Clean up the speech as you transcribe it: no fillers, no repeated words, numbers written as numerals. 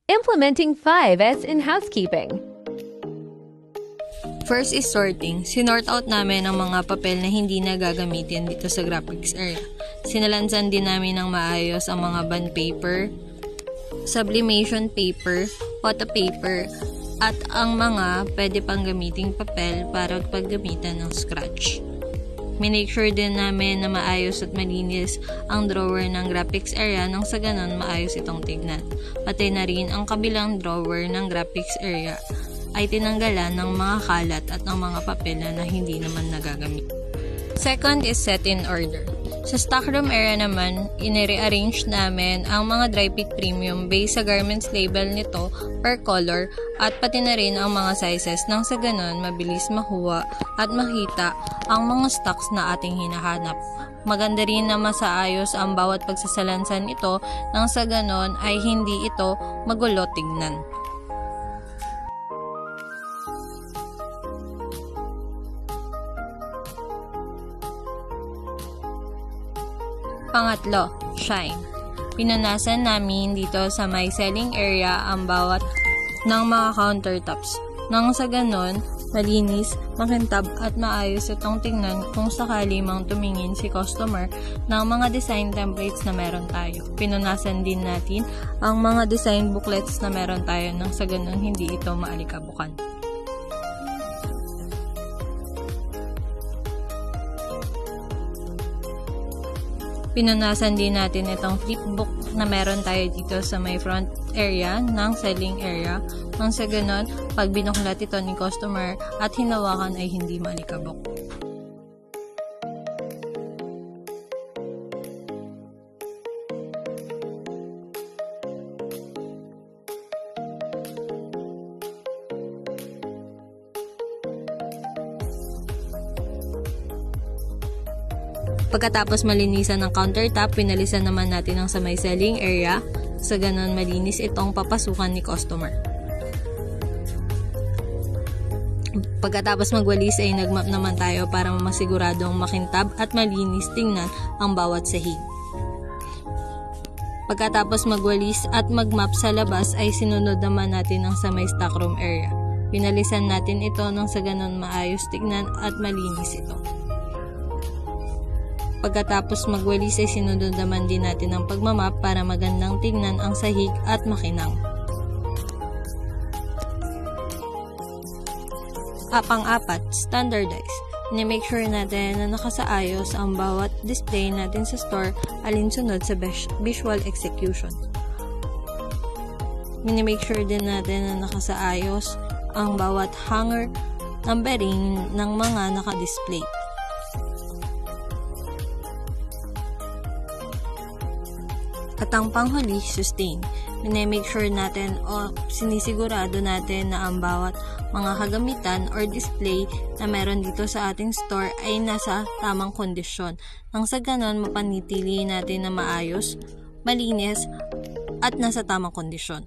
Implementing 5S in housekeeping. First is sorting. Sinort out namin ang mga papel na hindi na gagamitin dito sa graphics area. Sinalansan din namin ng maayos ang mga bond paper, sublimation paper, photo paper, at ang mga pwede pang gamiting papel para paggamitan ng scratch. Minake sure din namin na maayos at malinis ang drawer ng graphics area nang sa ganon maayos itong tignan. Pati na rin ang kabilang drawer ng graphics area ay tinanggalan ng mga kalat at ng mga papel na hindi naman nagagamit. Second is set in order. Sa stockroom area naman, ine-rearrange namin ang mga dry fit premium based sa garments label nito per color at pati na rin ang mga sizes nang sa ganon mabilis makuha at makita ang mga stocks na ating hinahanap. Maganda rin na masaayos ang bawat pagsasalansan ito nang sa ganon ay hindi ito magulo tignan. Pangatlo, shine. Pinunasan namin dito sa may selling area ang bawat ng mga countertops. Nang sa ganon, malinis, makintab at maayos itong tingnan kung sakali mang tumingin si customer ng mga design templates na meron tayo. Pinunasan din natin ang mga design booklets na meron tayo nang sa ganon hindi ito maalikabukan. Pinunasan din natin itong flipbook na meron tayo dito sa may front area ng selling area. Nang sa ganon, pag binuklat ito ni customer at hinawakan ay hindi malikabok. Pagkatapos malinisan ng countertop, pinalisan naman natin ang sa may selling area. Sa ganon malinis itong papasukan ni customer. Pagkatapos magwalis ay nagmap naman tayo para masiguradong makintab at malinis tingnan ang bawat sahig. Pagkatapos magwalis at magmap sa labas ay sinunod naman natin ang sa may stockroom area. Pinalisan natin ito nang sa ganon maayos tingnan at malinis ito. Pagkatapos magwalis ay sinunod naman din natin ang pagmamap para magandang tignan ang sahig at makinang. Pang-apat, standardize. Ni-make sure natin na nakasaayos ang bawat display natin sa store alinsunod sa visual execution. Ni-make sure din natin na nakasaayos ang bawat hanger numbering ng mga naka-display. At ang panghuli, sustain. Mine-make sure natin o sinisigurado natin na ang bawat mga kagamitan or display na meron dito sa ating store ay nasa tamang kondisyon. Nang sa ganon, mapanitili natin na maayos, malinis, at nasa tamang kondisyon.